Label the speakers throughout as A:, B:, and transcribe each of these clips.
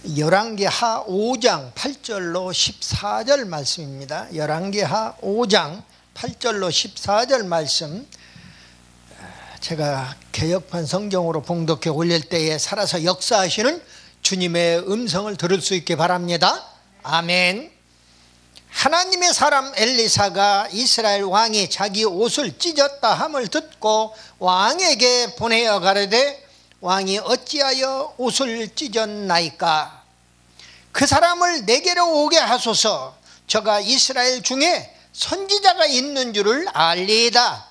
A: 열왕기하 5장 8절로 14절 말씀입니다. 열왕기하 5장 8절로 14절 말씀, 제가 개역판 성경으로 봉독해 올릴 때에 살아서 역사하시는 주님의 음성을 들을 수 있게 바랍니다. 아멘. 하나님의 사람 엘리사가 이스라엘 왕이 자기 옷을 찢었다 함을 듣고 왕에게 보내어 가로되 왕이 어찌하여 옷을 찢었나이까? 그 사람을 내게로 오게 하소서. 저가 이스라엘 중에 선지자가 있는 줄을 알리이다.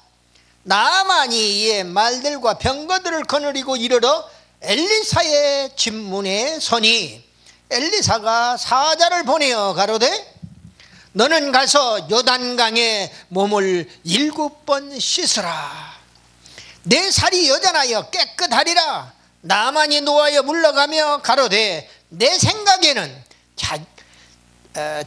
A: 나아만이 이에 말들과 병거들을 거느리고 이르러 엘리사의 집문에 서니 엘리사가 사자를 보내어 가로되 너는 가서 요단강에 몸을 7번 씻으라. 내 살이 여전하여 깨끗하리라. 나만이 노하여 물러가며 가로되 내 생각에는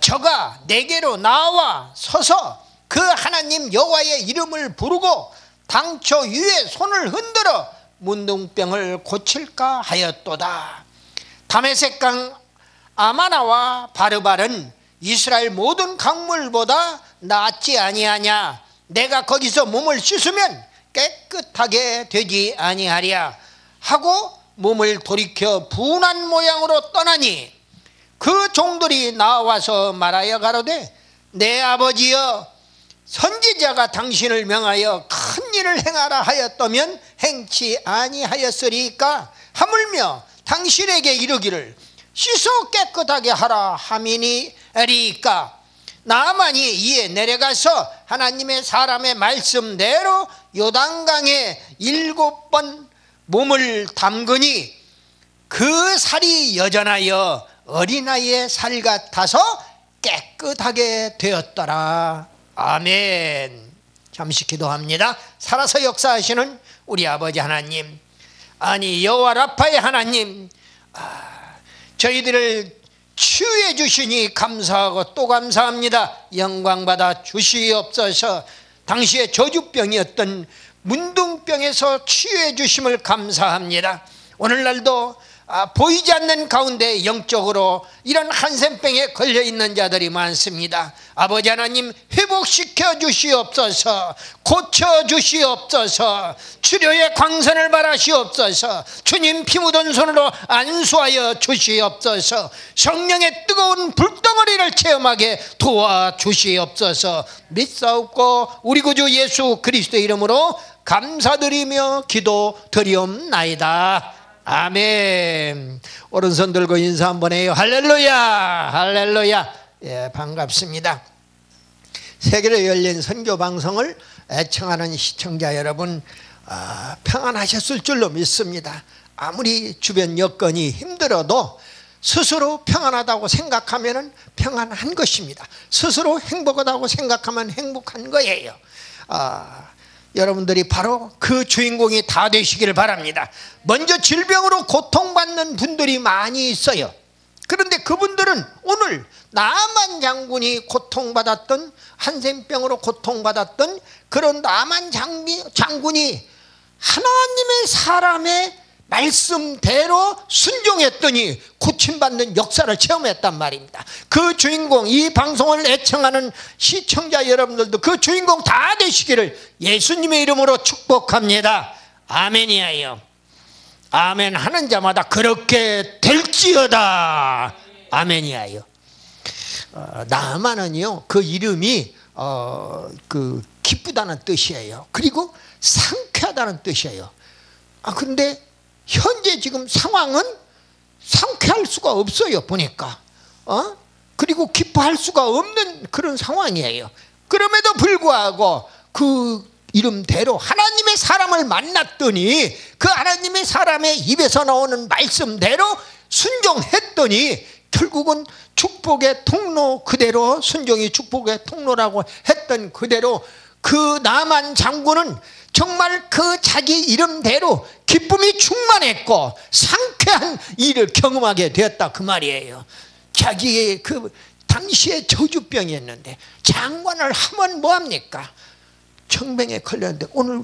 A: 저가 내게로 나와 서서 그 하나님 여호와의 이름을 부르고 당초 위에 손을 흔들어 문둥병을 고칠까 하였도다. 다메섹강 아마나와 바르발은 이스라엘 모든 강물보다 낫지 아니하냐? 내가 거기서 몸을 씻으면 깨끗하게 되지 아니하랴 하고 몸을 돌이켜 분한 모양으로 떠나니 그 종들이 나와서 말하여 가로되 내 아버지여, 선지자가 당신을 명하여 큰 일을 행하라 하였다면 행치 아니하였으리까? 하물며 당신에게 이르기를 씻어 깨끗하게 하라 함이니리까? 나아만이 이에 내려가서 하나님의 사람의 말씀대로 요단강에 7번 몸을 담그니 그 살이 여전하여 어린아이의 살 같아서 깨끗하게 되었더라. 아멘. 잠시 기도합니다. 살아서 역사하시는 우리 아버지 하나님, 아니 여호와 라파의 하나님, 저희들을 치유해 주시니 감사하고 또 감사합니다. 영광받아 주시옵소서. 당시에 저주병이었던 문둥병에서 치유해 주심을 감사합니다. 오늘날도 보이지 않는 가운데 영적으로 이런 한센병에 걸려있는 자들이 많습니다. 아버지 하나님, 회복시켜 주시옵소서. 고쳐 주시옵소서. 치료의 광선을 바라시옵소서. 주님 피 묻은 손으로 안수하여 주시옵소서. 성령의 뜨거운 불덩어리를 체험하게 도와주시옵소서. 믿사옵고 우리 구주 예수 그리스도의 이름으로 감사드리며 기도드리옵나이다. 아멘. 오른손 들고 인사 한번 해요. 할렐루야, 할렐루야. 예, 반갑습니다. 세계로 열린 선교 방송을 애청하는 시청자 여러분, 평안하셨을 줄로 믿습니다. 아무리 주변 여건이 힘들어도 스스로 평안하다고 생각하면 평안한 것입니다. 스스로 행복하다고 생각하면 행복한 거예요. 여러분들이 바로 그 주인공이 다 되시기를 바랍니다. 먼저 질병으로 고통받는 분들이 많이 있어요. 그런데 그분들은 오늘 나만 장군이 고통받았던, 한센병으로 고통받았던 그런 나만 장군이 하나님의 사람의 말씀대로 순종했더니 고침받는 역사를 체험했단 말입니다. 그 주인공, 이 방송을 애청하는 시청자 여러분들도 그 주인공 다 되시기를 예수님의 이름으로 축복합니다. 아멘이에요. 아멘 하는 자마다 그렇게 될지어다. 아멘이에요. 나만은요, 그 이름이 그 기쁘다는 뜻이에요. 그리고 상쾌하다는 뜻이에요. 그런데 현재 지금 상황은 상쾌할 수가 없어요. 보니까 그리고 기뻐할 수가 없는 그런 상황이에요. 그럼에도 불구하고 그 이름대로 하나님의 사람을 만났더니 그 하나님의 사람의 입에서 나오는 말씀대로 순종했더니 결국은 축복의 통로 그대로, 순종이 축복의 통로라고 했던 그대로 그 나만 장군은 정말 그 자기 이름대로 기쁨이 충만했고 상쾌한 일을 경험하게 되었다 그 말이에요. 자기의 그 당시에 저주병이었는데 장관을 하면 뭐합니까? 청병에 걸렸는데 오늘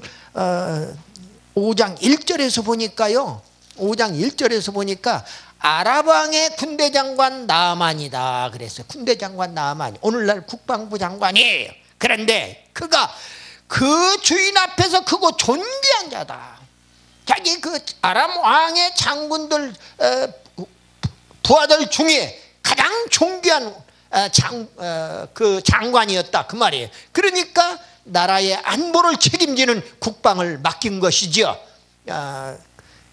A: 5장 1절에서 보니까요, 5장 1절에서 보니까 아랍왕의 군대장관 나만이다 그랬어요. 군대장관 나만, 오늘날 국방부 장관이에요. 그런데 그가 그 주인 앞에서 크고 존귀한 자다. 자기 그 아람 왕의 장군들 부하들 중에 가장 존귀한 그 장관이었다 그 말이에요. 그러니까 나라의 안보를 책임지는 국방을 맡긴 것이죠.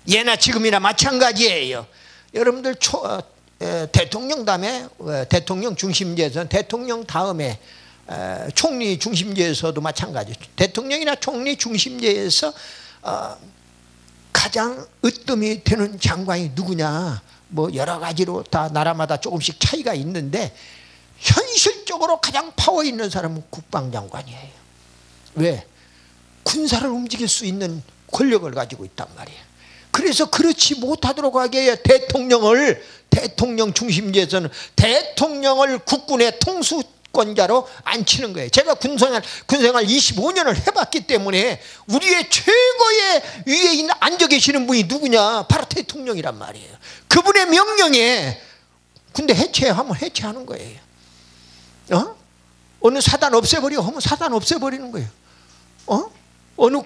A: 예나 지금이나 마찬가지예요. 여러분들 대통령 다음에 대통령 중심제에서는 대통령 다음에 총리 중심제에서도 마찬가지. 대통령이나 총리 중심제에서 가장 으뜸이 되는 장관이 누구냐? 뭐 여러 가지로 다 나라마다 조금씩 차이가 있는데 현실적으로 가장 파워 있는 사람은 국방장관이에요. 왜? 군사를 움직일 수 있는 권력을 가지고 있단 말이에요. 그래서 그렇지 못하도록 하기 위해 대통령 중심제에서는 대통령을 국군의 통수권자로 앉히는 거예요. 제가 군생활 25년을 해봤기 때문에 우리의 최고의 위에 앉아 계시는 분이 누구냐? 바로 대통령이란 말이에요. 그분의 명령에 군대 해체하면 해체하는 거예요. 어느 사단 없애버려 하면 사단 없애버리는 거예요. 어느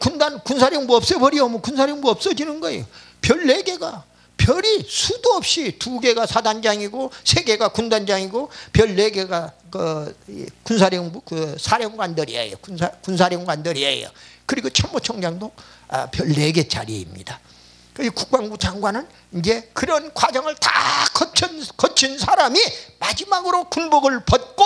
A: 군사령부 없애버려 하면 군사령부 없어지는 거예요. 별 4개가, 별이 수도 없이 2개가 사단장이고 3개가 군단장이고 별 4개가 그 군사령부 그 사령관들이에요. 군사령관들이에요. 그리고 참모총장도 별 4개짜리입니다. 국방부 장관은 이제 그런 과정을 다 거친 사람이 마지막으로 군복을 벗고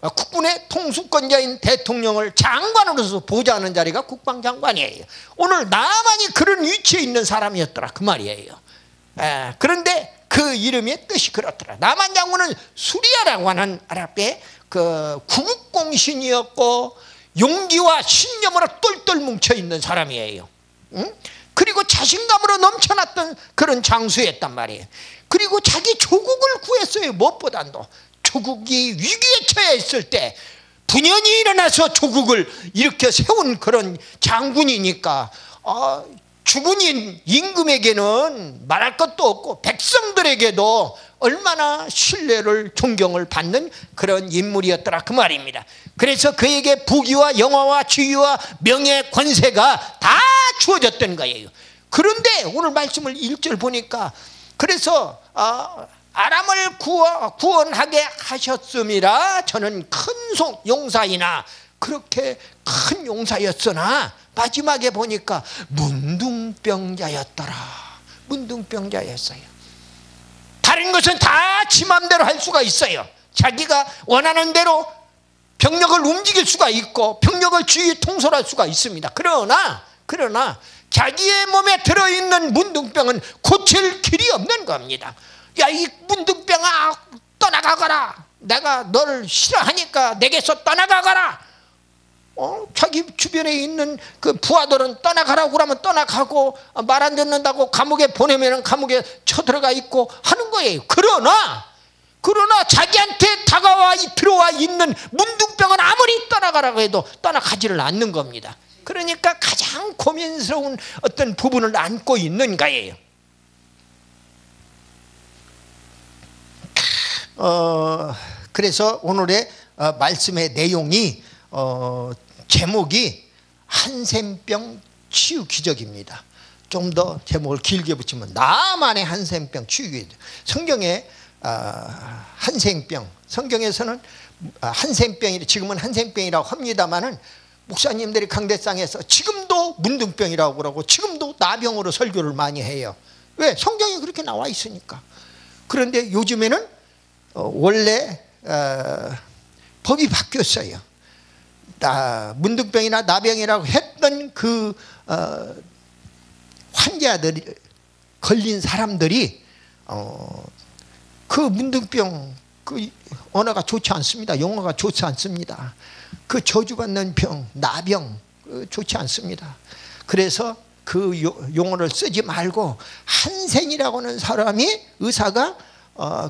A: 국군의 통수권자인 대통령을 장관으로서 보좌하는 자리가 국방장관이에요. 오늘 나만이 그런 위치에 있는 사람이었더라 그 말이에요. 그런데 그 이름의 뜻이 그렇더라. 나만 장군은 수리아라고 하는 아랍의 그 구국공신이었고 용기와 신념으로 똘똘 뭉쳐있는 사람이에요. 그리고 자신감으로 넘쳐났던 그런 장수였단 말이에요. 그리고 자기 조국을 구했어요. 무엇보다도 조국이 위기에 처해 있을 때 분연히 일어나서 조국을 일으켜 세운 그런 장군이니까 주군인 임금에게는 말할 것도 없고 백성들에게도 얼마나 신뢰를 존경을 받는 그런 인물이었더라 그 말입니다. 그래서 그에게 부귀와 영화와 지위와 명예 권세가 다 주어졌던 거예요. 그런데 오늘 말씀을 1절 보니까 그래서 아람을 구원하게 하셨음이라. 저는 큰 용사이나 그렇게 큰 용사였으나 마지막에 보니까 문둥병자였더라. 문둥병자였어요. 다른 것은 다 지 맘대로 할 수가 있어요. 자기가 원하는 대로 병력을 움직일 수가 있고 병력을 주의 통솔할 수가 있습니다. 그러나 자기의 몸에 들어있는 문둥병은 고칠 길이 없는 겁니다. 야, 이 문둥병아, 떠나가거라. 내가 너를 싫어하니까 내게서 떠나가거라. 자기 주변에 있는 그 부하들은 떠나가라고 그러면 떠나가고, 말 안 듣는다고 감옥에 보내면 감옥에 쳐들어가 있고 하는 거예요. 그러나 자기한테 들어와 있는 문둥병은 아무리 떠나가라고 해도 떠나가지를 않는 겁니다. 그러니까 가장 고민스러운 어떤 부분을 안고 있는 거예요. 그래서 오늘의 말씀의 내용이 제목이 한센병 치유 기적입니다. 좀 더 제목을 길게 붙이면 나만의 한센병 치유 기적. 성경에 한센병, 성경에서는 한센병이 지금은 한센병이라고 합니다만은 목사님들이 강대상에서 지금도 문둥병이라고 그러고 지금도 나병으로 설교를 많이 해요. 왜? 성경에 그렇게 나와 있으니까. 그런데 요즘에는 원래 법이 바뀌었어요. 문둥병이나 나병이라고 했던 그 환자들이 걸린 사람들이 그 문둥병 그 언어가 좋지 않습니다. 용어가 좋지 않습니다. 그 저주받는 병, 나병 좋지 않습니다. 그래서 그 용어를 쓰지 말고 한센이라고 하는 사람이 의사가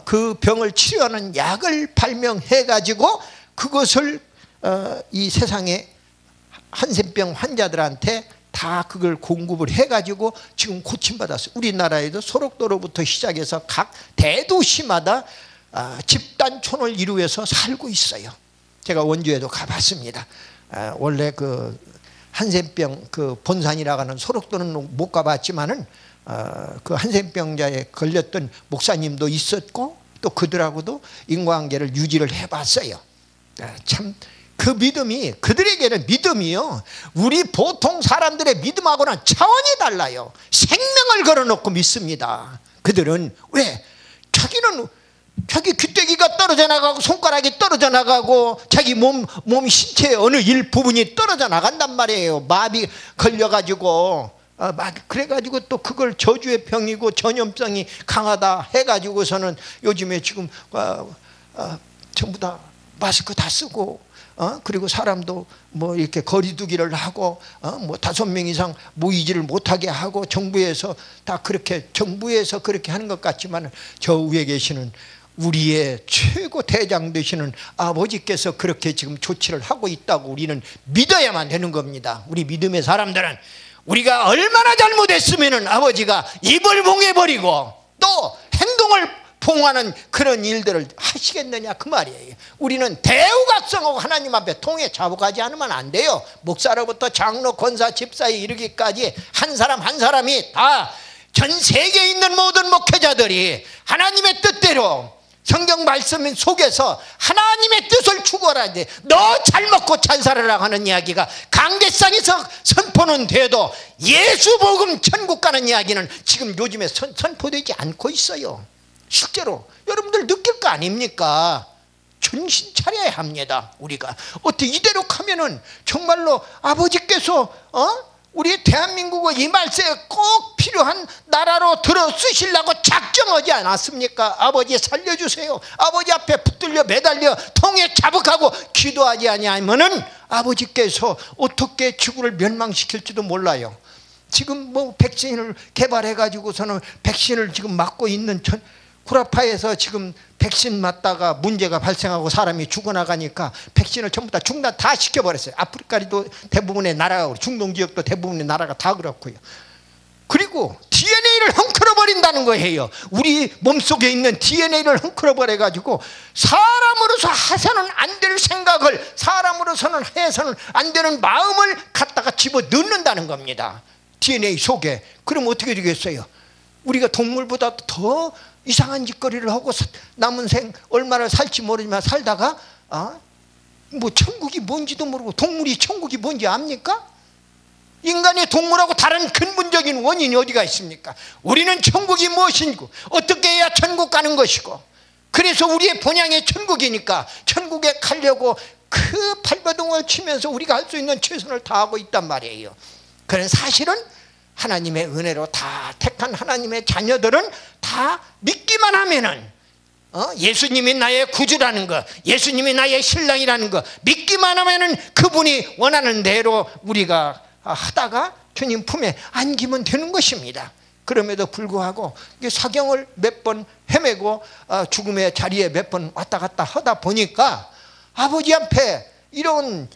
A: 그 병을 치료하는 약을 발명해 가지고 그것을 이 세상에 한센병 환자들한테 다 그걸 공급을 해가지고 지금 고침받았어요. 우리나라에도 소록도로부터 시작해서 각 대도시마다 집단촌을 이루어서 살고 있어요. 제가 원주에도 가봤습니다. 원래 그 한센병 그 본산이라고 하는 소록도는 못 가봤지만은 그 한센병자에 걸렸던 목사님도 있었고 또 그들하고도 인과관계를 유지를 해봤어요. 참 그 믿음이, 그들에게는 믿음이요, 우리 보통 사람들의 믿음하고는 차원이 달라요. 생명을 걸어놓고 믿습니다. 그들은 왜? 자기 귀때기가 떨어져 나가고 손가락이 떨어져 나가고 자기 몸 신체의 어느 일부분이 떨어져 나간단 말이에요. 마비 걸려가지고 그래가지고 또 그걸 저주의 병이고 전염성이 강하다 해가지고서는 요즘에 지금 전부 다 마스크 다 쓰고 그리고 사람도 뭐 이렇게 거리두기를 하고 뭐 5명 이상 모이지를 못하게 하고 정부에서 그렇게 하는 것 같지만 저 위에 계시는 우리의 최고 대장 되시는 아버지께서 그렇게 지금 조치를 하고 있다고 우리는 믿어야만 되는 겁니다. 우리 믿음의 사람들은 우리가 얼마나 잘못했으면 아버지가 입을 봉해버리고 또 행동을 봉하는 그런 일들을 하시겠느냐 그 말이에요. 우리는 대우각성하고 하나님 앞에 통해 자복하지 않으면 안 돼요. 목사로부터 장로, 권사, 집사에 이르기까지 한 사람 한 사람이 다 전 세계에 있는 모든 목회자들이 하나님의 뜻대로 성경 말씀 속에서 하나님의 뜻을 추구하라. 너 잘 먹고 잘 살아라 하는 이야기가 강대상에서 선포는 돼도 예수 복음 천국 가는 이야기는 지금 요즘에 선포되지 않고 있어요. 실제로 여러분들 느낄 거 아닙니까? 정신 차려야 합니다. 우리가 어떻게 이대로 가면은 정말로 아버지께서 우리 대한민국을 이 말세에 꼭 필요한 나라로 들어 쓰시려고 작정하지 않았습니까? 아버지 살려주세요. 아버지 앞에 붙들려 매달려 통에 자복하고 기도하지 아니하면은 아버지께서 어떻게 지구를 멸망시킬지도 몰라요. 지금 뭐 백신을 개발해 가지고서는 백신을 지금 맞고 있는 구라파에서 지금 백신 맞다가 문제가 발생하고 사람이 죽어나가니까 백신을 전부 다 중단 다 시켜버렸어요. 아프리카도 대부분의 나라가, 중동 지역도 대부분의 나라가 다 그렇고요. 그리고 DNA를 헝클어버린다는 거예요. 우리 몸속에 있는 DNA를 헝클어버려가지고 사람으로서 해서는 안 될 생각을, 사람으로서는 해서는 안 되는 마음을 갖다가 집어넣는다는 겁니다. DNA 속에. 그럼 어떻게 되겠어요? 우리가 동물보다 더 이상한 짓거리를 하고 남은 생 얼마나 살지 모르지만 살다가 뭐 천국이 뭔지도 모르고 동물이 천국이 뭔지 압니까? 인간의 동물하고 다른 근본적인 원인이 어디가 있습니까? 우리는 천국이 무엇인고 어떻게 해야 천국 가는 것이고, 그래서 우리의 본향이 천국이니까 천국에 가려고 그 발버둥을 치면서 우리가 할 수 있는 최선을 다하고 있단 말이에요. 그런 사실은 하나님의 은혜로 다 택한 하나님의 자녀들은 다 믿기만 하면은 예수님이 나의 구주라는 것, 예수님이 나의 신랑이라는 것 믿기만 하면은 그분이 원하는 대로 우리가 하다가 주님 품에 안기면 되는 것입니다. 그럼에도 불구하고 사경을 몇 번 헤매고 죽음의 자리에 몇 번 왔다 갔다 하다 보니까 아버지 앞에 이런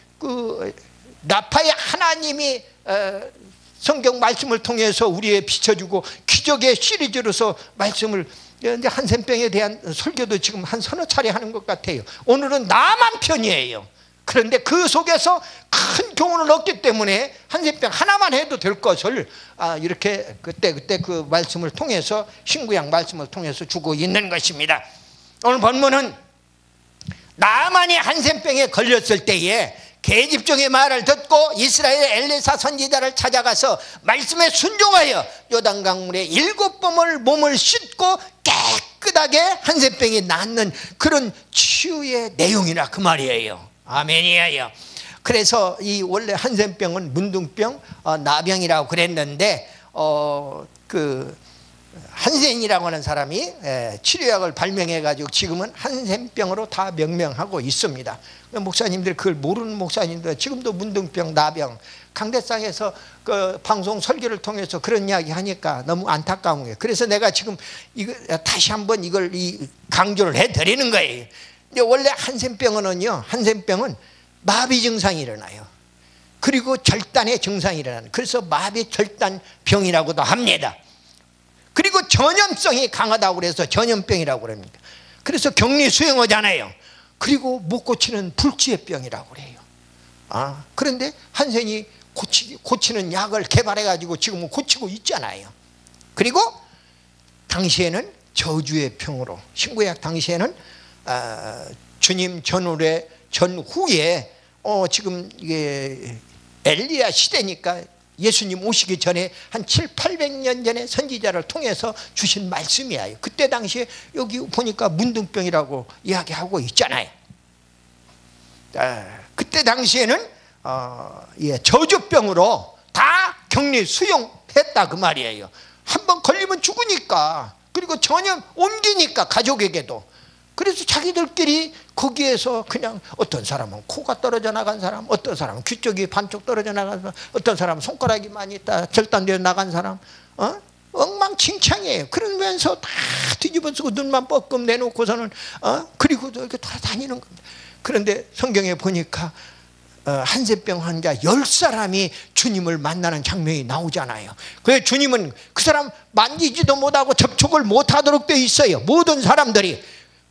A: 나파의 하나님이 성경 말씀을 통해서 우리에 비춰주고 기적의 시리즈로서 말씀을, 한센병에 대한 설교도 지금 한 서너 차례 하는 것 같아요. 오늘은 나만 편이에요. 그런데 그 속에서 큰 교훈을 얻기 때문에 한센병 하나만 해도 될 것을 이렇게 그때 그 말씀을 통해서, 신구약 말씀을 통해서 주고 있는 것입니다. 오늘 본문은 나만이 한센병에 걸렸을 때에 계집종의 말을 듣고 이스라엘의 엘리사 선지자를 찾아가서 말씀에 순종하여 요단강물에 7번을 몸을 씻고 깨끗하게 한센병이 낫는 그런 치유의 내용이라 그 말이에요. 아멘이에요. 그래서 이 원래 한센병은 문둥병, 나병이라고 그랬는데 한센이라고 하는 사람이 치료약을 발명해 가지고 지금은 한센병으로 다 명명하고 있습니다. 목사님들 그걸 모르는 목사님들 지금도 문둥병, 나병, 강대상에서 그 방송 설교를 통해서 그런 이야기 하니까 너무 안타까운 거예요. 그래서 내가 지금 다시 한번 이걸 강조를 해드리는 거예요. 근데 원래 한센병은 마비 증상이 일어나요. 그리고 절단의 증상이 일어나는, 그래서 마비절단병이라고도 합니다. 그리고 전염성이 강하다고 그래서 전염병이라고 그럽니다. 그래서 격리 수용하잖아요. 그리고 못 고치는 불치의병이라고 그래요. 그런데 한센이 고치는 약을 개발해가지고 지금은 고치고 있잖아요. 그리고 당시에는 저주의 병으로, 신구약 당시에는 주님 전후에 지금 이게 엘리야 시대니까 예수님 오시기 전에 한 700~800년 전에 선지자를 통해서 주신 말씀이에요. 그때 당시에 여기 보니까 문둥병이라고 이야기하고 있잖아요. 그때 당시에는 저주병으로 다 격리 수용했다 그 말이에요. 한번 걸리면 죽으니까, 그리고 전염 옮기니까 가족에게도. 그래서 자기들끼리 거기에서 그냥 어떤 사람은 코가 떨어져 나간 사람, 어떤 사람은 귀 쪽이 반쪽 떨어져 나간 사람, 어떤 사람은 손가락이 많이 있다 절단되어 나간 사람, 엉망진창이에요. 그러면서 다 뒤집어쓰고 눈만 뻐끔 내놓고서는 그리고 이렇게 돌아다니는 겁니다. 그런데 성경에 보니까 한센병 환자 10사람이 주님을 만나는 장면이 나오잖아요. 그래서 주님은 그 사람 만지지도 못하고 접촉을 못하도록 되어 있어요. 모든 사람들이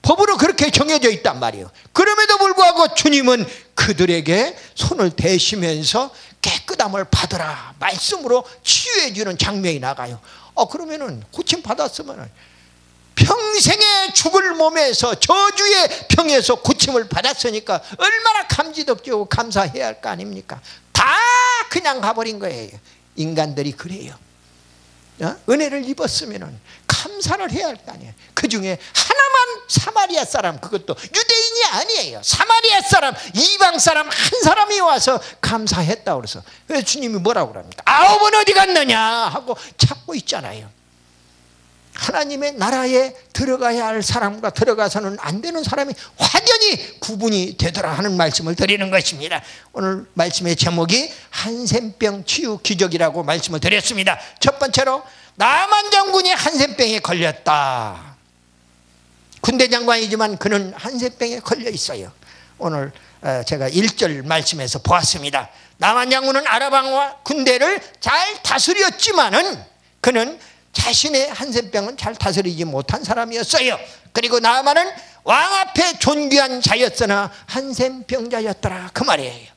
A: 법으로 그렇게 정해져 있단 말이에요. 그럼에도 불구하고 주님은 그들에게 손을 대시면서 깨끗함을 받으라 말씀으로 치유해 주는 장면이 나가요. 그러면은 고침 받았으면 평생에 죽을 몸에서 저주의 병에서 고침을 받았으니까 얼마나 감지덕지고 감사해야 할 거 아닙니까? 다 그냥 가버린 거예요. 인간들이 그래요. 은혜를 입었으면 감사를 해야 할 거 아니에요. 그 중에 하나만 사마리아 사람, 그것도 유대인이 아니에요. 사마리아 사람, 이방 사람 한 사람이 와서 감사했다고 그래서. 그래서 주님이 뭐라고 그럽니까? 9은 어디 갔느냐 하고 찾고 있잖아요. 하나님의 나라에 들어가야 할 사람과 들어가서는 안 되는 사람이 확연히 구분이 되더라 하는 말씀을 드리는 것입니다. 오늘 말씀의 제목이 한센병 치유 기적이라고 말씀을 드렸습니다. 첫 번째로 나만 장군이 한센병에 걸렸다. 군대 장관이지만 그는 한센병에 걸려 있어요. 오늘 제가 1절 말씀에서 보았습니다. 나만 장군은 아라방과 군대를 잘 다스렸지만은 그는 자신의 한센병은 잘 다스리지 못한 사람이었어요. 그리고 나만은 왕 앞에 존귀한 자였으나 한센병자였더라 그 말이에요.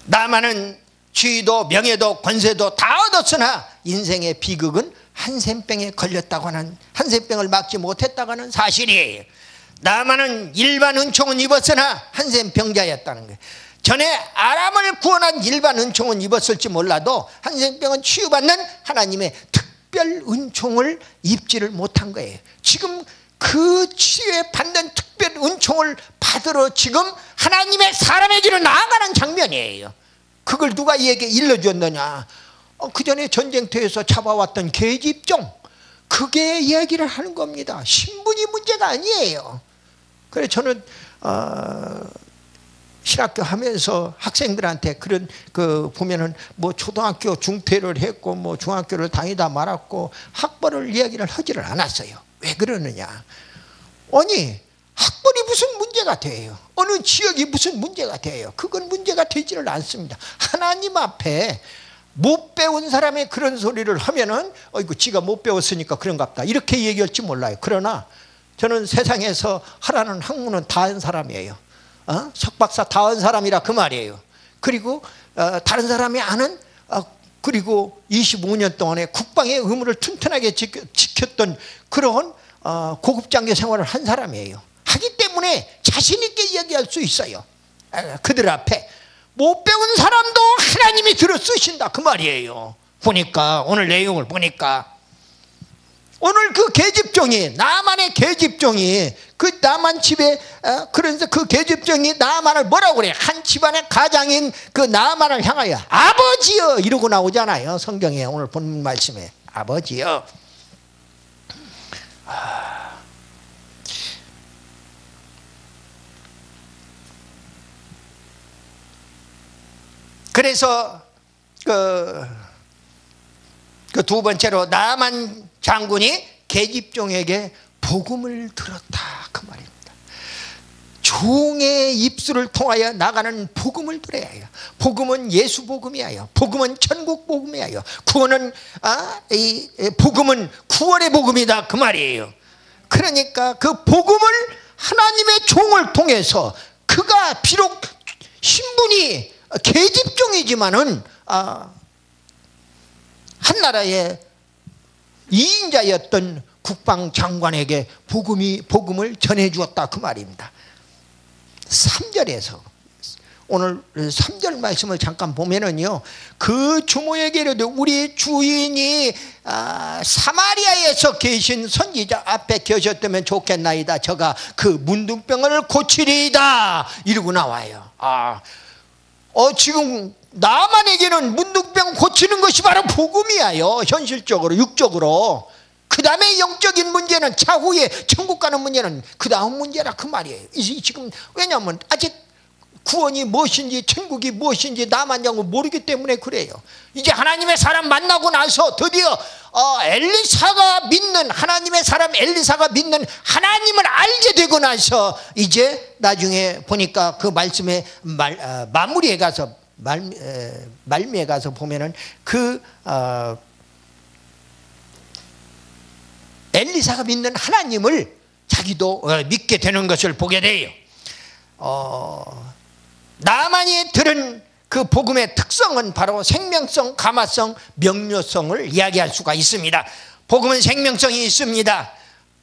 A: 나만은 지위도 명예도 권세도 다 얻었으나 인생의 비극은 한센병에 걸렸다고 하는, 한센병을 막지 못했다고 하는 사실이에요. 나만은 일반 은총은 입었으나 한센병자였다는 거예요. 전에 아람을 구원한 일반 은총은 입었을지 몰라도 한센병은 치유받는 하나님의 특별 은총을 입지를 못한 거예요. 지금 그 치유에 받는 특별 은총을 받으러 지금 하나님의 사람의 길을 나아가는 장면이에요. 그걸 누가 얘기 일러줬느냐? 그 전에 전쟁터에서 잡아왔던 계집종, 그게 얘기를 하는 겁니다. 신분이 문제가 아니에요. 그래서 저는 신학교 하면서 학생들한테 그런 보면은 뭐 초등학교 중퇴를 했고 뭐 중학교를 다니다 말았고 학벌을 이야기를 하지를 않았어요. 왜 그러느냐? 아니 학벌이 무슨 문제가 돼요? 어느 지역이 무슨 문제가 돼요? 그건 문제가 되지를 않습니다. 하나님 앞에 못 배운 사람의 그런 소리를 하면은 이거 지가 못 배웠으니까 그런갑다 이렇게 얘기할지 몰라요. 그러나 저는 세상에서 하라는 학문은 다 한 사람이에요. 석박사 다 한 사람이라 그 말이에요. 그리고 다른 사람이 아는 그리고 25년 동안에 국방의 의무를 튼튼하게 지켰던 그런 고급 장교 생활을 한 사람이에요. 하기 때문에 자신 있게 이야기할 수 있어요. 그들 앞에 못 배운 사람도 하나님이 들어 쓰신다 그 말이에요. 보니까 오늘 내용을 보니까 오늘 그 계집종이, 나만의 계집종이 그 나만 집에 그래서 그 계집종이 나만을 뭐라고 그래? 한 집안의 가장인 그 나만을 향하여 아버지여 이러고 나오잖아요. 성경에 오늘 본 말씀에 아버지여. 그래서 그 두 번째로 나만 장군이 계집종에게 복음을 들었다 그 말입니다. 좋은 종의 입술을 통하여 나가는 복음을 들어야 해요. 복음은 예수 복음이에요. 복음은 천국 복음이에요. 구원은 이 복음은 구원의 복음이다 그 말이에요. 그러니까 그 복음을 하나님의 종을 통해서 그가 비록 신분이 계집종이지만은 한나라의 2인자였던 국방장관에게 복음을 전해주었다 그 말입니다. 3절에서 오늘 3절 말씀을 잠깐 보면은요, 그 주모에게 이르되 우리 주인이 사마리아에서 계신 선지자 앞에 계셨다면 좋겠나이다. 저가 그 문둥병을 고치리이다 이러고 나와요. 지금 나만에게는 문둥병 고치는 것이 바로 복음이에요. 현실적으로 육적으로. 그 다음에 영적인 문제는 차후에 천국 가는 문제는 그 다음 문제라 그 말이에요. 지금 왜냐하면 아직 구원이 무엇인지 천국이 무엇인지 나만 모르기 때문에 그래요. 이제 하나님의 사람 만나고 나서 드디어 엘리사가 믿는 하나님의 사람 엘리사가 믿는 하나님을 알게 되고 나서 이제 나중에 보니까 그 말씀의 마무리에 가서 말미에 가서 보면은 그 엘리사가 믿는 하나님을 자기도 믿게 되는 것을 보게 돼요. 나만이 들은 그 복음의 특성은 바로 생명성, 감화성, 명료성을 이야기할 수가 있습니다. 복음은 생명성이 있습니다.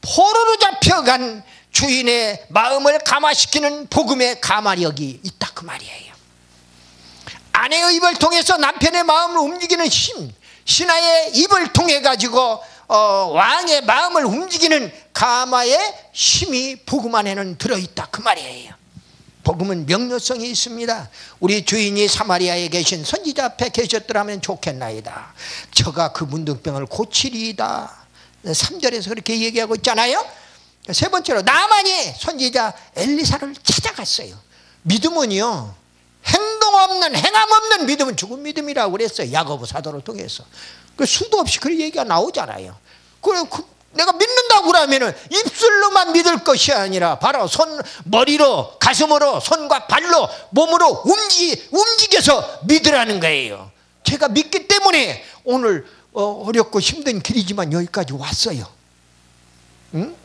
A: 포로로 잡혀간 주인의 마음을 감화시키는 복음의 감화력이 있다 그 말이에요. 아내의 입을 통해서 남편의 마음을 움직이는 힘, 신하의 입을 통해 가지고 왕의 마음을 움직이는 감화의 힘이 복음 안에는 들어있다 그 말이에요. 복음은 명료성이 있습니다. 우리 주인이 사마리아에 계신 선지자 앞에 계셨더라면 좋겠나이다. 저가 그 문둥병을 고치리이다. 3절에서 그렇게 얘기하고 있잖아요. 세 번째로 나만이 선지자 엘리사를 찾아갔어요. 믿음은요, 행동 없는 행함 없는 믿음은 죽은 믿음이라고 그랬어요. 야고보 사도를 통해서. 그 수도 없이 그런 얘기가 나오잖아요. 내가 믿는다고 그러면은 입술로만 믿을 것이 아니라 바로 머리로, 가슴으로, 손과 발로, 몸으로 움직여서 믿으라는 거예요. 제가 믿기 때문에 오늘 어렵고 힘든 길이지만 여기까지 왔어요. 응?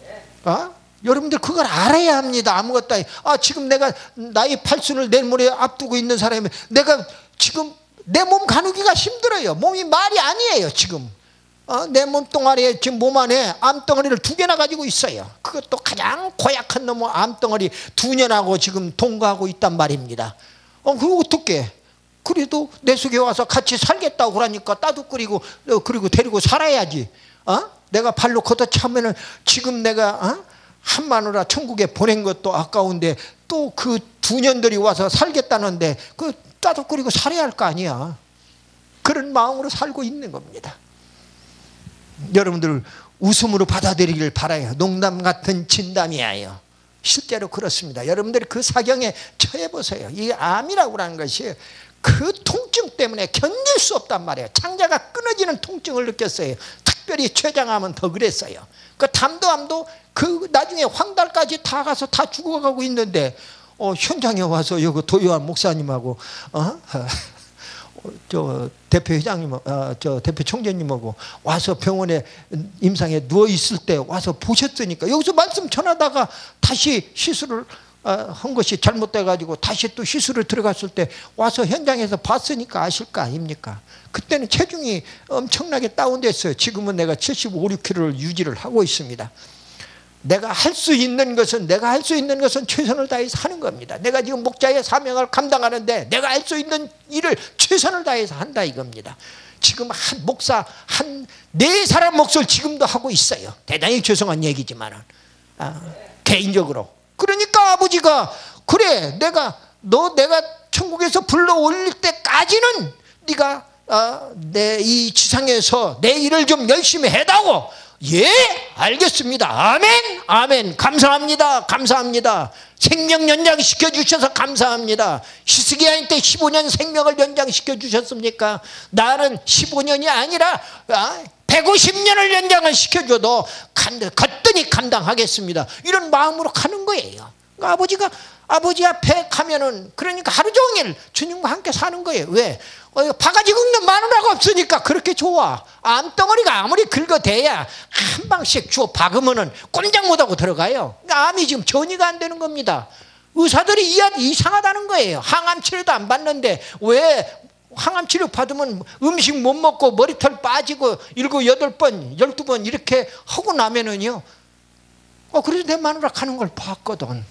A: 여러분들 그걸 알아야 합니다. 아무것도 지금 내가 나의 팔순을 내일모레 앞두고 있는 사람이 내가 지금 내 몸 가누기가 힘들어요. 몸이 말이 아니에요. 지금 내 몸뚱아리에 지금 몸 안에 암덩어리를 2개나 가지고 있어요. 그것도 가장 고약한 놈의 암덩어리 2년하고 지금 동거하고 있단 말입니다. 그거 어떻게? 그래도 내 속에 와서 같이 살겠다고 그러니까 따뜻거리고 그리고 데리고 살아야지. 내가 발로 걷어차면은 지금 내가 한 마누라 천국에 보낸 것도 아까운데 또 그 2년들이 와서 살겠다는데 그 따뜻거리고 살아야 할 거 아니야. 그런 마음으로 살고 있는 겁니다. 여러분들 웃음으로 받아들이길 바라요. 농담 같은 진담이에요. 실제로 그렇습니다. 여러분들이 그 사경에 처해보세요. 이 암이라고 하는 것이 그 통증 때문에 견딜 수 없단 말이에요. 창자가 끊어지는 통증을 느꼈어요. 특별히 췌장암은 더 그랬어요. 그 담도 그 나중에 황달까지 다 가서 다 죽어가고 있는데 현장에 와서 여기 도요한 목사님하고 저 대표 회장님, 저 대표 총재님하고 와서 병원에 임상에 누워 있을 때 와서 보셨으니까 여기서 말씀 전하다가 다시 시술을 한 것이 잘못돼 가지고 다시 또 시술을 들어갔을 때 와서 현장에서 봤으니까 아실 거 아닙니까? 그때는 체중이 엄청나게 다운됐어요. 지금은 내가 75, 6kg를 유지를 하고 있습니다. 내가 할 수 있는 것은 최선을 다해서 하는 겁니다. 내가 지금 목자의 사명을 감당하는데 내가 할 수 있는 일을 최선을 다해서 한다 이겁니다. 지금 한 목사 한 4사람 몫을 지금도 하고 있어요. 대단히 죄송한 얘기지만 개인적으로. 그러니까 아버지가 그래 내가 천국에서 불러 올릴 때까지는 네가 내 이 지상에서 내 일을 좀 열심히 해다오. 예, 알겠습니다. 아멘, 아멘. 감사합니다. 감사합니다. 생명 연장시켜 주셔서 감사합니다. 히스기야 때 15년 생명을 연장시켜 주셨습니까? 나는 15년이 아니라 150년을 연장을 시켜줘도 거뜬히 감당하겠습니다. 이런 마음으로 가는 거예요. 그러니까 아버지가 아버지 앞에 가면은 그러니까 하루 종일 주님과 함께 사는 거예요. 왜? 바가지 긁는 마누라가 없으니까 그렇게 좋아. 암덩어리가 아무리 긁어대야 한 방씩 주워 박으면은 꼼짝 못하고 들어가요. 그러니까 암이 지금 전이가 안 되는 겁니다. 의사들이 이상하다는 거예요. 항암 치료도 안 받는데 왜 항암 치료 받으면 음식 못 먹고 머리털 빠지고 7, 8번, 12번 이렇게 하고 나면은요. 그래서 내 마누라 가는 걸 봤거든.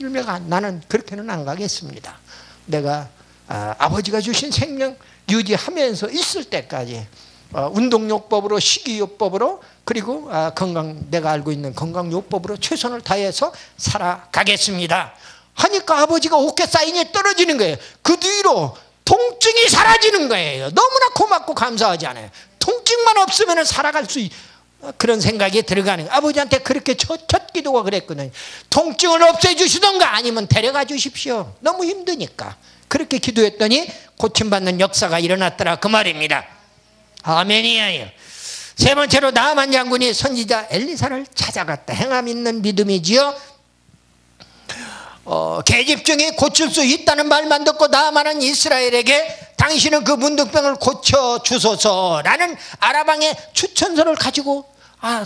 A: 내가 나는 그렇게는 안 가겠습니다. 내가 아버지가 주신 생명 유지하면서 있을 때까지 운동요법으로 식이요법으로 그리고 내가 알고 있는 건강요법으로 최선을 다해서 살아가겠습니다. 하니까 아버지가 오케이 사인이 떨어지는 거예요. 그 뒤로 통증이 사라지는 거예요. 너무나 고맙고 감사하지 않아요. 통증만 없으면 살아갈 수 그런 생각이 들어가는 거예요. 아버지한테 그렇게 첫 기도가 그랬거든요. 통증을 없애주시던가 아니면 데려가 주십시오. 너무 힘드니까. 그렇게 기도했더니 고침받는 역사가 일어났더라 그 말입니다. 아멘이에요. 세 번째로 나아만 장군이 선지자 엘리사를 찾아갔다. 행함 있는 믿음이지요. 계집중이 고칠 수 있다는 말만 듣고 나아만은 이스라엘에게 당신은 그 문둥병을 고쳐주소서라는 아람왕의 추천서를 가지고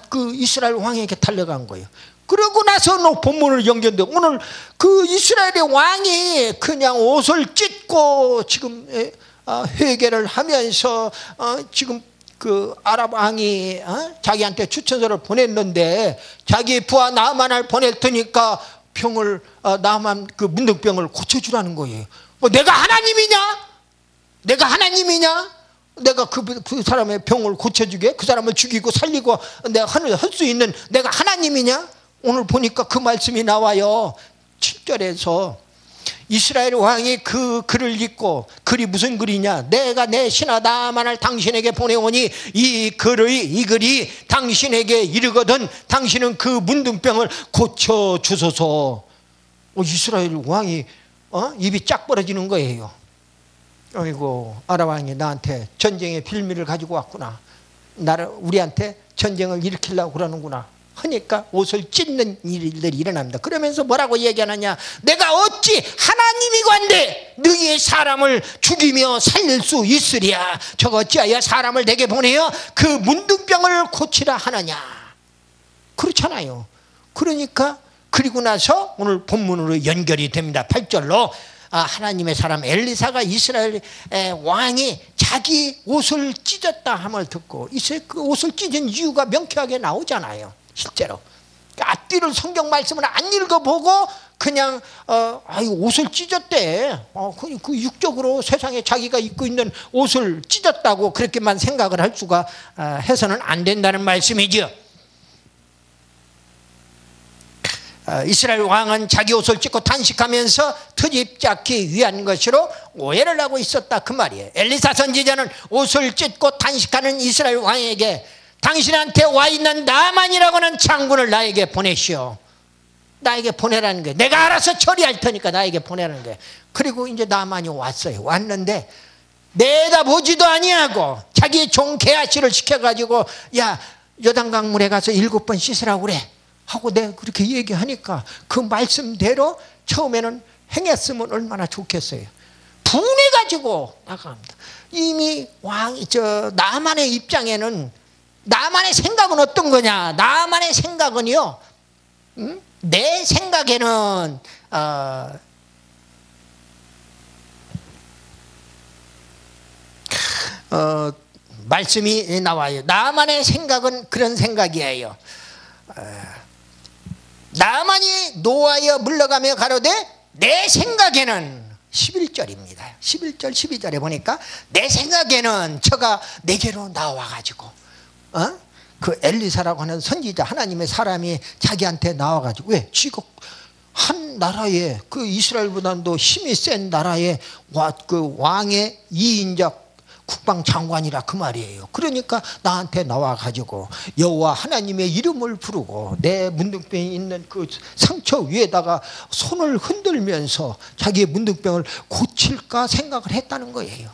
A: 그 이스라엘 왕에게 달려간 거예요. 그러고 나서 본문을 연결돼 오늘 그 이스라엘의 왕이 그냥 옷을 찢고 지금 회개를 하면서 지금 그 아람 왕이 자기한테 추천서를 보냈는데 자기 부하 나아만을 보낼 테니까 병을 나아만 그 문둥병을 고쳐주라는 거예요. 내가 하나님이냐? 내가 하나님이냐? 내가 그 사람의 병을 고쳐주게 그 사람을 죽이고 살리고 내가 할 수 있는 내가 하나님이냐? 오늘 보니까 그 말씀이 나와요. 7절에서 이스라엘 왕이 그 글을 읽고 글이 무슨 글이냐? 내가 내 신하 나아만을 당신에게 보내오니 이 글이 당신에게 이르거든 당신은 그 문둥병을 고쳐주소서. 이스라엘 왕이 입이 짝 벌어지는 거예요. 아이고 아람 왕이 나한테 전쟁의 빌미를 가지고 왔구나. 우리한테 전쟁을 일으키려고 그러는구나. 하니까 옷을 찢는 일들이 일어납니다. 그러면서 뭐라고 얘기하느냐? 내가 어찌 하나님이건대 너희의 사람을 죽이며 살릴 수 있으랴. 저거 어찌하여 사람을 내게 보내어 그 문둥병을 고치라 하느냐. 그렇잖아요. 그러니까 그리고 나서 오늘 본문으로 연결이 됩니다. 8절로 하나님의 사람 엘리사가 이스라엘 왕이 자기 옷을 찢었다 함을 듣고 그 옷을 찢은 이유가 명쾌하게 나오잖아요. 실제로 앞뒤를 성경 말씀을 안 읽어보고 그냥 옷을 찢었대. 그 육적으로 세상에 자기가 입고 있는 옷을 찢었다고 그렇게만 생각을 할 수가 해서는 안 된다는 말씀이죠. 이스라엘 왕은 자기 옷을 찢고 탄식하면서 트집 잡기 위한 것으로 오해를 하고 있었다 그 말이에요. 엘리사 선지자는 옷을 찢고 탄식하는 이스라엘 왕에게 당신한테 와 있는 나만이라고 하는 장군을 나에게 보내시오. 나에게 보내라는 거예요. 내가 알아서 처리할 테니까 나에게 보내라는 거예요. 그리고 이제 나만이 왔어요. 왔는데 내다보지도 아니하고 자기 종 게하시를 시켜가지고 야 요단강물에 가서 7번 씻으라고 그래 하고 내가 그렇게 얘기하니까 그 말씀대로 처음에는 행했으면 얼마나 좋겠어요. 분해가지고 나갑니다. 이미 나만의 입장에는 나만의 생각은 어떤 거냐? 나만의 생각은요, 내 생각에는 말씀이 나와요. 나만의 생각은 그런 생각이에요. 나만이 노하여 물러가며 가로되 내 생각에는 11절입니다. 11절 12절에 보니까 내 생각에는 저가 내게로 나와가지고 그 엘리사라고 하는 선지자 하나님의 사람이 자기한테 나와가지고 왜? 지금 한 나라에 그 이스라엘보다도 힘이 센 나라에 그 왕의 2인자 국방장관이라 그 말이에요. 그러니까 나한테 나와가지고 여호와 하나님의 이름을 부르고 내 문둥병이 있는 그 상처 위에다가 손을 흔들면서 자기의 문둥병을 고칠까 생각을 했다는 거예요.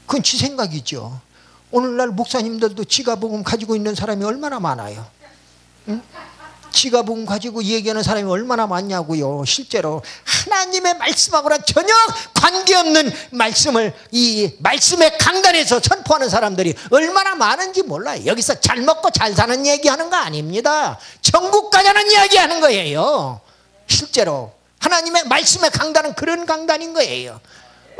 A: 그건 지 생각이죠. 오늘날 목사님들도 지가 복음 가지고 있는 사람이 얼마나 많아요. 응? 지가복음 가지고 얘기하는 사람이 얼마나 많냐고요. 실제로 하나님의 말씀하고는 전혀 관계없는 말씀을 이 말씀의 강단에서 선포하는 사람들이 얼마나 많은지 몰라요. 여기서 잘 먹고 잘 사는 얘기하는 거 아닙니다. 천국 가자는 이야기하는 거예요. 실제로 하나님의 말씀의 강단은 그런 강단인 거예요.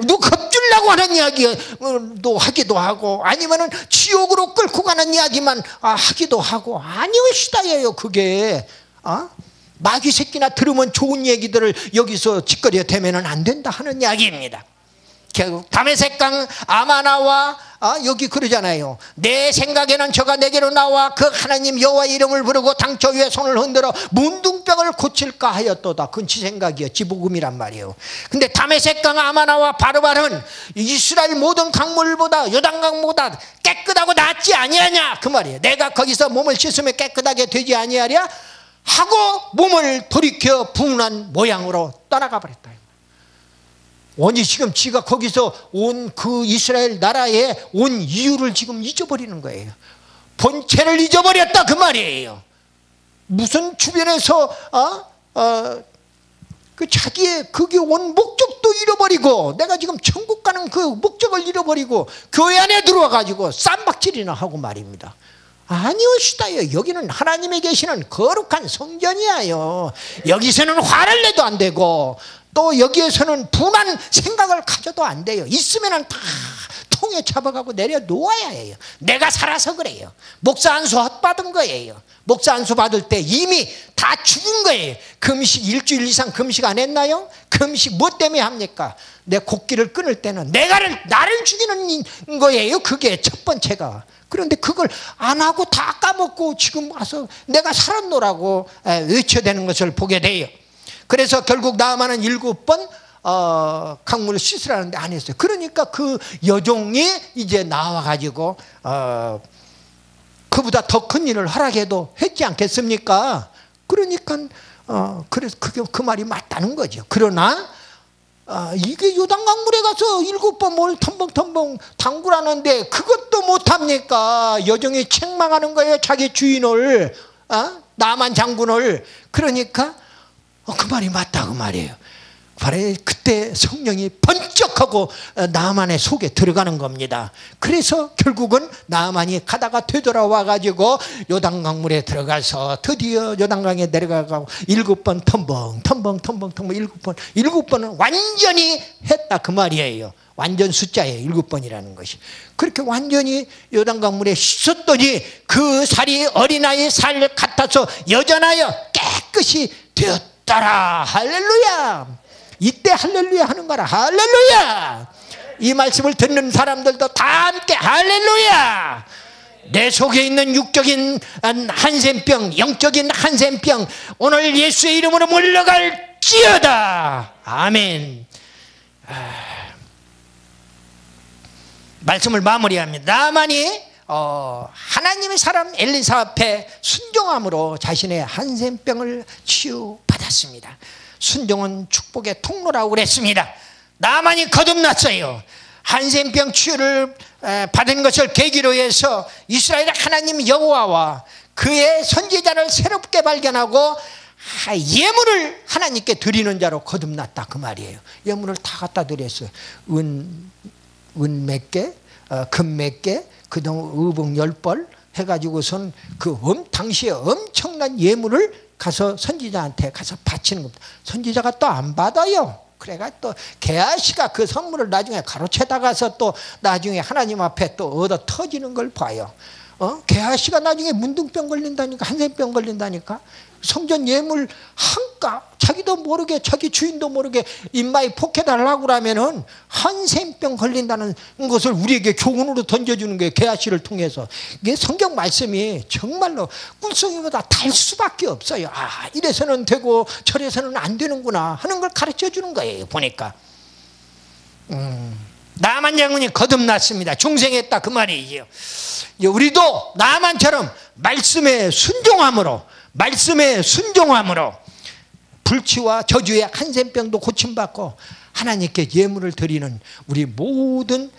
A: 누구 겁주려고 하는 이야기도 하기도 하고, 아니면은 지옥으로 끌고 가는 이야기만 하기도 하고, 아니오시다예요. 그게 마귀 새끼나 들으면 좋은 얘기들을 여기서 짓거리에 대면은 안 된다 하는 이야기입니다. 결국 다메섹강 아마나와 여기 그러잖아요. 내 생각에는 저가 내게로 나와 그 하나님 여호와 이름을 부르고 당초 위에 손을 흔들어 문둥병을 고칠까 하였도다. 그건 지 생각이요. 지 복음이란 말이에요. 근데 다메섹강 아마나와 바르바는 이스라엘 모든 강물보다 요단강보다 깨끗하고 낫지 아니하냐 그 말이에요. 내가 거기서 몸을 씻으면 깨끗하게 되지 아니하랴 하고 몸을 돌이켜 분한 모양으로 떠나가 버렸다. 원이 지금 지가 거기서 온 그 이스라엘 나라에 온 이유를 지금 잊어버리는 거예요. 본체를 잊어버렸다 그 말이에요. 무슨 주변에서 그 자기의 그게 온 목적도 잃어버리고, 내가 지금 천국 가는 그 목적을 잃어버리고 교회 안에 들어와 가지고 쌈박질이나 하고 말입니다. 아니오시다요. 여기는 하나님이 계시는 거룩한 성전이에요. 여기서는 화를 내도 안 되고, 또 여기에서는 분한 생각을 가져도 안 돼요. 있으면 다 통에 잡아가고 내려놓아야 해요. 내가 살아서 그래요. 목사 안수 헛받은 거예요. 목사 안수 받을 때 이미 다 죽은 거예요. 금식 일주일 이상 금식 안 했나요? 금식 뭐 때문에 합니까? 내 곡기를 끊을 때는 나를 죽이는 거예요. 그게 첫 번째가. 그런데 그걸 안 하고 다 까먹고 지금 와서 내가 살았노라고 외쳐대는 것을 보게 돼요. 그래서 결국 나아만은 7번 강물을 씻으라는데 안 했어요. 그러니까 그 여종이 이제 나와가지고 그보다 더 큰 일을 하라고 했지 않겠습니까? 그러니까 그래서 그게 그 말이 맞다는 거죠. 그러나 이게 요단강물에 가서 7번 뭘 텀벙텀벙 담그라는데 그것도 못합니까? 여종이 책망하는 거예요. 자기 주인을, 나만 장군을. 그러니까 그 말이 맞다 그 말이에요. 바로 그때 성령이 번쩍하고 나만의 속에 들어가는 겁니다. 그래서 결국은 나만이 가다가 되돌아와 가지고 요단강물에 들어가서 드디어 요단강에 내려가고 7번 텀벙 7번은 완전히 했다 그 말이에요. 완전 숫자예요. 7번이라는 것이. 그렇게 완전히 요단강물에 씻었더니 그 살이 어린아이 살 같아서 여전하여 깨끗이 되었더라. 할렐루야. 이때 할렐루야 하는 거라. 할렐루야. 이 말씀을 듣는 사람들도 다 함께 할렐루야. 내 속에 있는 육적인 한센병, 영적인 한센병 오늘 예수의 이름으로 물러갈지어다. 아멘. 말씀을 마무리합니다. 나만이 하나님의 사람 엘리사 앞에 순종함으로 자신의 한센병을 치유받았습니다. 순종은 축복의 통로라고 그랬습니다. 나만이 거듭났어요. 한센병 치유를 받은 것을 계기로 해서 이스라엘 하나님 여호와와 그의 선지자를 새롭게 발견하고 예물을 하나님께 드리는 자로 거듭났다 그 말이에요. 예물을 다 갖다 드렸어요. 은 몇 개, 금 몇 개, 그동안 의복 10벌 해가지고선 당시에 엄청난 예물을 가서 선지자한테 가서 바치는 겁니다. 선지자가 또 안 받아요. 그래가 또 게하시가 그 선물을 나중에 가로채다 가서 또 나중에 하나님 앞에 또 얻어 터지는 걸 봐요. 게하시가 나중에 문둥병 걸린다니까, 한센병 걸린다니까. 성전 예물 한가 자기도 모르게 자기 주인도 모르게 입마에 포켓하려고 그러면은 한센병 걸린다는 것을 우리에게 교훈으로 던져주는 게 게하시를 통해서. 이게 성경 말씀이 정말로 꿀송이보다 달 수밖에 없어요. 이래서는 되고 저래서는 안 되는구나 하는 걸 가르쳐 주는 거예요. 보니까 나만 장군이 거듭났습니다. 중생했다 그 말이에요. 우리도 나만처럼 말씀에 순종함으로 불치와 저주의 한센병도 고침받고 하나님께 예물을 드리는 우리 모든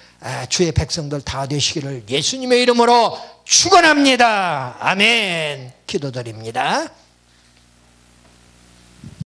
A: 주의 백성들 다 되시기를 예수님의 이름으로 축원합니다. 아멘. 기도드립니다.